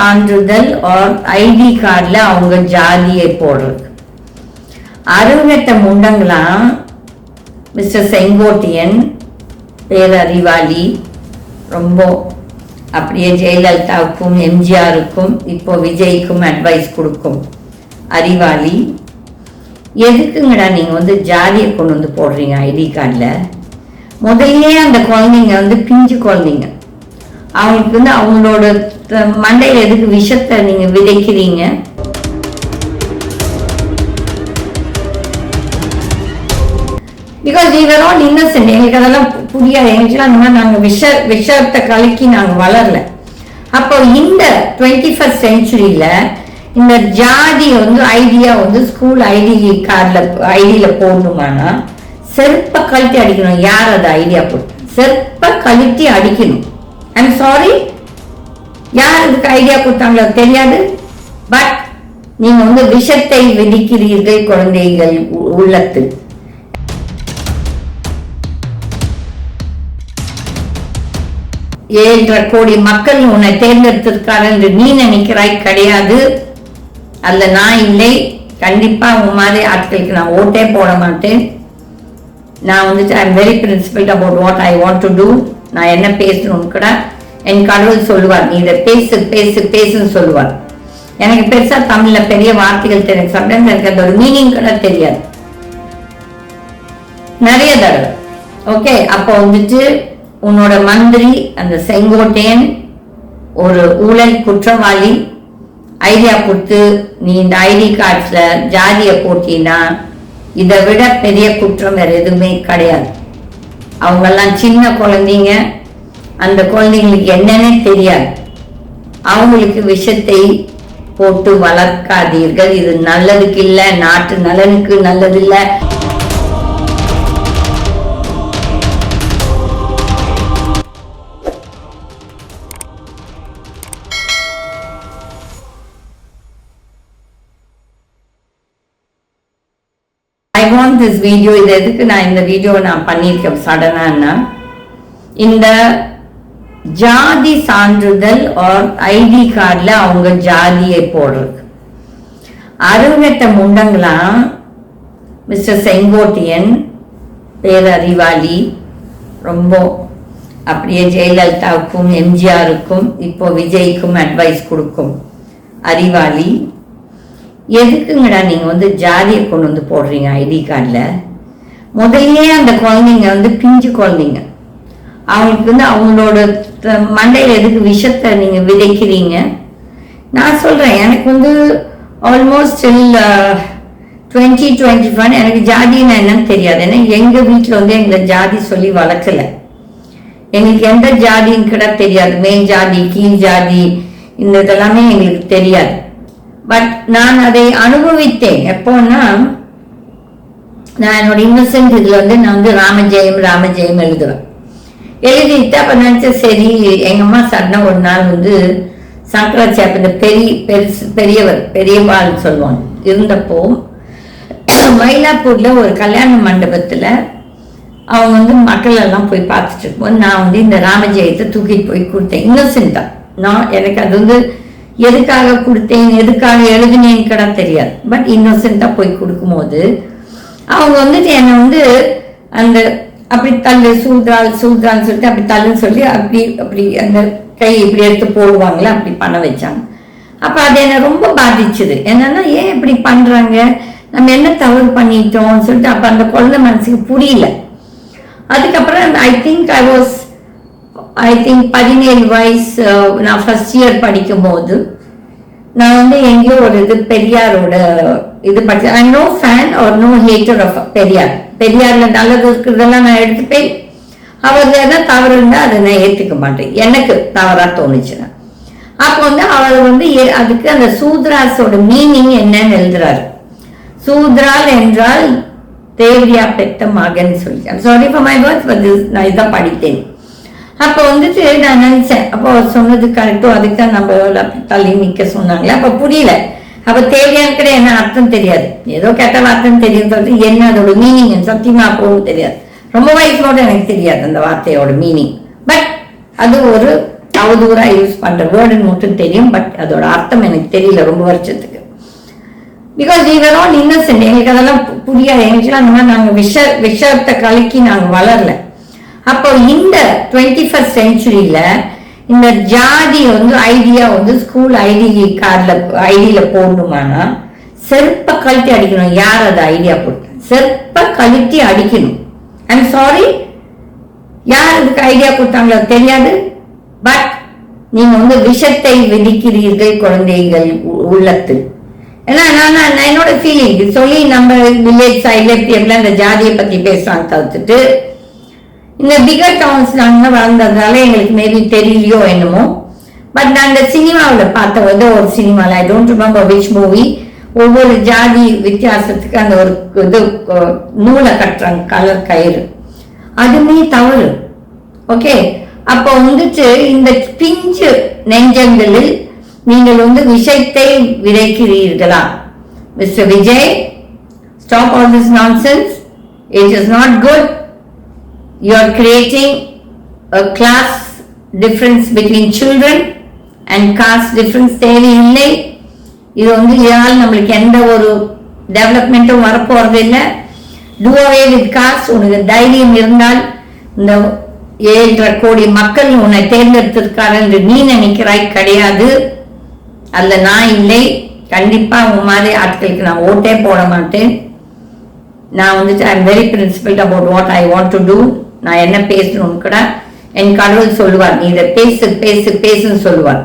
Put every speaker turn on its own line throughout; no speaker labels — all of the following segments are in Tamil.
சான்றிதழ் ஆர் ஐடி கார்டில் அவங்க ஜாதியை போடுறது. அருங்கட்ட முண்டங்களாம் மிஸ்டர் செங்கோட்டையன் பேரறிவாளி, ரொம்ப அப்படியே ஜெயலலிதாவுக்கும் எம்ஜிஆருக்கும் இப்போ விஜய்க்கும் அட்வைஸ் கொடுக்கும் அறிவாளி. எதுக்குங்கடா நீங்கள் ஜாதியை கொண்டு போடுறீங்க ஐடி கார்டில்? முதல்ல அந்த குழந்தைங்க பிஞ்சு குழந்தைங்க, அவங்களுக்கு அவங்களோட மண்டையில் எதுக்கு விஷத்தை நீங்கள் விதைக்கிறீங்க? Because we were all innocent. எங்களுக்கு அதெல்லாம் புரியாது. எங்களுக்குலாம் அந்த மாதிரி நாங்கள் விஷத்தை கலக்கி நாங்கள் வளரல. அப்போ இந்த 21st centuryல இந்த ஜாதி ஐடியா ஸ்கூல் ஐடியில் போடணுமானா செருப்ப கழட்டி அடிக்கணும். யார் அது ஐடியா போட்டு? செருப்ப கழட்டி அடிக்கணும். ஐம் சாரி, யார் இதுக்கு ஐடியா கொடுத்தாங்களோ தெரியாது. பட் நீங்க விஷத்தை விதிக்கிறீர்கள் குழந்தைகள் உள்ளத்தில். 7.5 கோடி மக்கள் உன்னை தேர்ந்தெடுத்திருக்காரு என்று நீ நினைக்கிறாய். கிடையாது, அல்ல நான் இல்லை. கண்டிப்பா உங்க மாதிரி ஆட்களுக்கு நான் ஓட்டே போட மாட்டேன். நான் I am very principled about what I want to do. நான் என்ன பேசணும் கூட என் கடவுள் சொல்லுவார், நீ இதை பேசு பேசு பேசுன்னு சொல்லுவார். எனக்கு பெருசா தமிழ்ல பெரிய வார்த்தைகள் தெரியும். சம்டைம்ஸ் எனக்கு அதோட மீனிங் கூட தெரியாது நிறைய தடவை. ஓகே, அப்போ உன்னோட மந்திரி அந்த செங்கோட்டையன் ஒரு ஊழல் குற்றவாளி. ஐடியா கொடுத்து நீ இந்த ஐடி கார்ட்ஸ்ல ஜாதியை போட்டீங்கன்னா இதை விட பெரிய குற்றம் வேற எதுவுமே கிடையாது. அவங்கெல்லாம் சின்ன குழந்தைங்க, அந்த குழந்தைங்களுக்கு என்னன்னே தெரியாது. அவங்களுக்கு விஷத்தை போட்டு வளர்க்காதீர்கள். இது நல்லதுக்கு இல்லை, நாட்டு நலனுக்கு நல்லது இல்லை. I want this video. இது எதுக்கு நான் இந்த வீடியோவை நான் பண்ணியிருக்கேன் சடனானா, இந்த ஜாதி சான்றிதழ் ஆர் ஐடி கார்டில் அவங்க ஜாதியை போடுறது. அருங்கட்ட முண்டங்களாம் மிஸ்டர் செங்கோட்டையன் பேரறிவாளி, ரொம்ப அப்படியே ஜெயலலிதாவுக்கும் எம்ஜிஆருக்கும் இப்போ விஜய்க்கும் அட்வைஸ் கொடுக்கும் அறிவாளி. எதுக்குங்கடா நீங்க ஜாதியை கொண்டு போடுறீங்க ஐடி கார்டில்? முதல்ல அந்த குழந்தைங்க பிஞ்சு குழந்தைங்க, அவங்களுக்கு அவங்களோட மண்டையில் எதுக்கு விஷத்தை நீங்க விதைக்கிறீங்க? நான் சொல்றேன், எனக்கு ஆல்மோஸ்ட் 2021 எனக்கு ஜாதின்னா என்னன்னு தெரியாது. ஏன்னா எங்க வீட்டில் எங்களை ஜாதி சொல்லி வளர்க்கல. எங்களுக்கு எந்த ஜாதின்னு கூட தெரியாது. மேல் ஜாதி கீழ் ஜாதி இந்த இதெல்லாமே எங்களுக்கு தெரியாது. பட் நான் அதை அனுபவித்தேன். எப்போன்னா, நான் என்னோட இன்னசென்ட் இதுல நான் ராமஜெயம் ராமஜெயம் எழுதுவேன். எழுதிட்டு அப்ப நினைச்சேன், சரி எங்க அம்மா சடனா ஒரு நாள் சங்கராச்சாரிய இந்த பெரியவர் பெரியவாள் சொல்லுவாங்க இருந்தப்போ, மயிலாப்பூர்ல ஒரு கல்யாண மண்டபத்துல அவங்க மக்கள் எல்லாம் போய் பார்த்துட்டு இருக்கும்போது நான் இந்த ராமஜெயத்தை தூக்கிட்டு போய் கொடுத்தேன். இன்னசென்ட்டா நான் எனக்கு அது எதுக்காக கொடுத்தேன் எதுக்காக எழுதினேன்னு கூட தெரியாது. பட் இன்னசென்ட்டா போய் கொடுக்கும்போது அவங்க என்னை அந்த அப்படி தள்ளு சூத்ரால் சொல்லிட்டு அப்படி தள்ளுன்னு சொல்லி அப்படி அந்த கை இப்படி எடுத்து போடுவாங்களே, அப்படி பண்ண வச்சாங்க. அப்ப அது என்னை ரொம்ப பாதிச்சுது. என்னன்னா, ஏன் இப்படி பண்றாங்க, நம்ம என்ன தவறு பண்ணிட்டோம் சொல்லிட்டு அப்ப அந்த குழந்தை மனசுக்கு புரியல. அதுக்கப்புறம் ஐ திங்க் 17 வயசு நான் ஃபர்ஸ்ட் இயர் படிக்கும் போது நான் எங்கேயோ ஒரு பெரியாரோட படிச்சேன். I know fan or no hater of Periyar. பெரியார்ல நல்லது இருக்கிறதெல்லாம் நான் எடுத்துப்பேன். அவர் எதாவது தவறு இருந்தா அதை நான் ஏற்றுக்க மாட்டேன், எனக்கு தவறா தோணுச்சுன்னா. அப்போ அவர் அதுக்கு அந்த சூத்ராஸோட மீனிங் என்னன்னு எழுதுறாரு. சூத்ரால் என்றால் தேவியா பெத்த மகன் சொல்லி, sorry for my words, but நான் இதான் படித்தேன். அப்போ நான் நினைச்சேன், அப்போ அவர் சொன்னது கரெக்டோ, அதுக்கு தான் நம்ம தள்ளி நிக்க சொன்னாங்களே. அப்ப புரியல. அப்ப தேவையான கூட என்ன அர்த்தம் தெரியாது, ஏதோ கெட்ட வார்த்தைன்னு தெரியும் சொல்லிட்டு என்ன அதோட மீனிங் சத்தியமா அப்பவும் தெரியாது. ரொம்ப வயசோட எனக்கு தெரியாது அந்த வார்த்தையோட மீனிங். பட் அது ஒரு அவதூறா யூஸ் பண்ற வேர்டுன்னு மட்டும் தெரியும், பட் அதோட அர்த்தம் எனக்கு தெரியல ரொம்ப வருஷத்துக்கு. Because we were all innocent. எங்களுக்கு அதெல்லாம் புரியாது. எங்களுக்குலாம் அந்த மாதிரி நாங்கள் விஷத்தை கலக்கி நாங்கள் வளரல. அப்போ இந்த 21st centuryல இந்த ஜாதி ஐடியா ஸ்கூல் ஐடியில போடணுமானா செருப்ப கழட்டி அடிக்கணும். யார் அது ஐடியா போட்டு செருப்ப கழட்டி அடிக்கணும். ஐம் சாரி, யார் அதுக்கு ஐடியா கொடுத்தாங்களோ தெரியாது. பட் நீங்க விஷத்தை விதிக்கிறீர்கள் குழந்தைகள் உள்ளத்தில். ஏன்னா நான் என்னோட ஃபீலிங் சொல்லி நம்ம வில்லேஜ் சைட்ல எப்படிலாம் இந்த ஜாதியை பத்தி பேசுறாங்க தவிர்த்துட்டு இந்த பிகர் டவுன்ஸ் நாங்க வளர்ந்ததுனால எங்களுக்கு மேபி தெரியலையோ என்னமோ. பட் நான் இந்த சினிமாவில் பார்த்த ஒரு சினிமாவில் I don't remember which movie, ஒவ்வொரு ஜாதி வித்தியாசத்துக்கு அந்த ஒரு இது நூலை கட்டுறாங்க, கலர் கயிறு. அதுமே தவறு. ஓகே, அப்போ இந்த பிஞ்சு நெஞ்சங்களில் நீங்கள் விஷத்தை விதைக்கிறீர்களா? Mister Vijay, stop all this nonsense. It is not good. You are creating a class difference between children and caste difference. தேவையில்லை. இது இதனால் நம்மளுக்கு எந்த ஒரு டெவலப்மெண்ட்டும் வரப்போறது இல்லை. Do away with caste. உனக்கு தைரியம் இருந்தால் இந்த 7.5 கோடி மக்கள் உன்னை தேர்ந்தெடுத்திருக்காரு என்று நீ நினைக்கிறாய், கிடையாது. அல்ல, நான் இல்லை. கண்டிப்பா உங்க மாதிரி ஆட்களுக்கு நான் ஓட்டே போட மாட்டேன். நான் I am very principled about what I want to do. நான் என்ன பேசணும் கூட என் கடவுள் சொல்லுவார், நீ இதை பேசு பேசு பேசுன்னு சொல்லுவார்.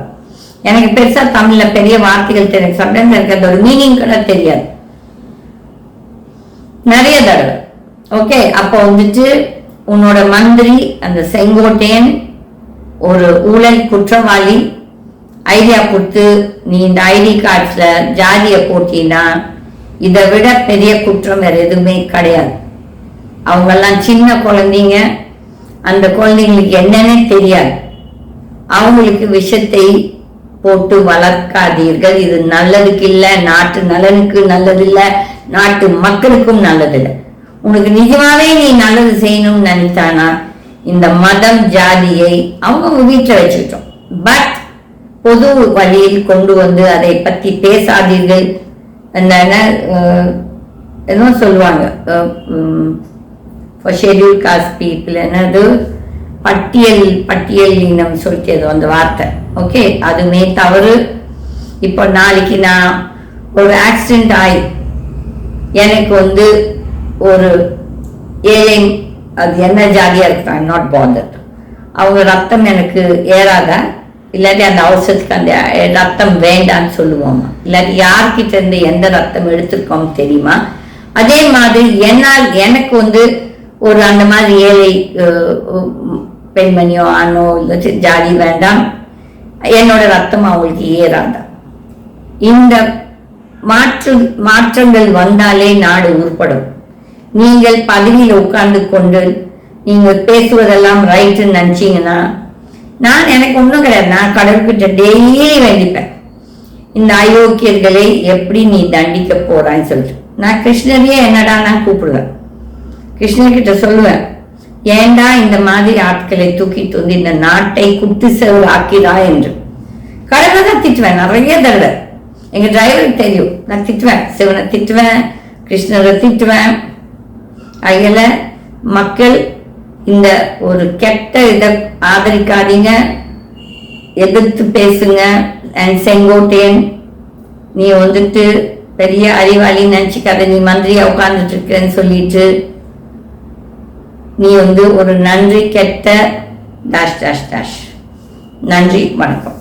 எனக்கு பெருசா தமிழ்ல பெரிய வார்த்தைகள் தெரியும். சம்டைம்ஸ் எனக்கு அதோட மீனிங் கூட தெரியாது நிறைய தடவை. ஓகே, அப்போ உன்னோட மந்திரி அந்த செங்கோட்டையன் ஒரு ஊழல் குற்றவாளி ஐடியா கொடுத்து நீ இந்த ஐடி கார்ட்ஸ்ல ஜாதியை போட்டீங்கன்னா இதை விட பெரிய குற்றம் வேற எதுவுமே கிடையாது. அவங்கெல்லாம் சின்ன குழந்தைங்க, அந்த குழந்தைங்களுக்கு என்னன்னே தெரியாது. அவங்களுக்கு விஷத்தை போட்டு வளர்க்காதீர்கள். இது நல்லதுக்கு இல்லை, நாட்டு நலனுக்கு நல்லது இல்லை, நாட்டு மக்களுக்கும் நல்லது இல்லை. உனக்கு நிஜமாவே நீ நல்லது செய்யணும்னு நினைச்சானா இந்த மதம் ஜாதியை அவங்க வீட்டில் வச்சுக்கிட்டோம். பட் பொது வழியில் கொண்டு அதை பத்தி பேசாதீர்கள். என்ன சொல்லுவாங்க for scheduled caste people, என்னது பட்டியல் இனம் சொல்லிட்டு அந்த வார்த்தை. ஓகே, அதுமே தவறு. இப்போ நாளைக்கு நான் ஒரு ஆக்சிடென்ட் ஆகி எனக்கு ஒரு ஏழை, அது என்ன ஜாதியா இருக்கு, ஐம் நாட் பாதர்ட். அவங்க ரத்தம் எனக்கு ஏறாதா? இல்லாட்டி அந்த அவசரத்துக்கு அந்த ரத்தம் வேண்டான்னு சொல்லுவோமா? இல்லாட்டி யார்கிட்ட இருந்து எந்த ரத்தம் எடுத்திருக்கோம் தெரியுமா? அதே மாதிரி என்னால் எனக்கு ஒரு அந்த மாதிரி ஏழை பெண்மணியோ ஆணோ ஜாதி வேண்டாம், என்னோட ரத்தம் அவங்களுக்கு ஏறாதான். இந்த மாற்றங்கள் வந்தாலே நாடு உருப்படும். நீங்கள் பதவியில் உட்கார்ந்து கொண்டு நீங்கள் பேசுவதெல்லாம் ரைட்டுன்னு நினைச்சீங்கன்னா எனக்கு ஒன்றும் கிடையாது. நான் கடவுள்கிட்ட டெய்லி வேண்டிப்பேன், இந்த அயோக்கியர்களை எப்படி நீ தண்டிக்க போறான்னு சொல்லிட்டு. நான் கிருஷ்ணரையே என்னடா நான் கூப்பிடுவேன், கிருஷ்ணர்கிட்ட சொல்லுவேன், ஏண்டா இந்த மாதிரி ஆட்களை தூக்கிட்டு இந்த நாட்டை குட்டி செலவு ஆக்கிறா என்று. கடவுளை தான் திட்டுவேன் நிறைய தடவை. எங்க டிரைவருக்கு தெரியும், நான் திட்டுவேன், சிவனை திட்டுவேன், கிருஷ்ணரை திட்டுவேன். அதில் மக்கள் இந்த ஒரு கெட்ட இதை ஆதரிக்காதீங்க, எதிர்த்து பேசுங்க. அண்ட் செங்கோட்டையன், நீ பெரிய அறிவாளி நினைச்சுக்காத, நீ மந்திரியா உட்கார்ந்துட்டு இருக்கன்னு சொல்லிட்டு நீ ஒரு நன்றி கெட்ட டாஷ் டாஷ் டாஷ். நன்றி, வணக்கம்.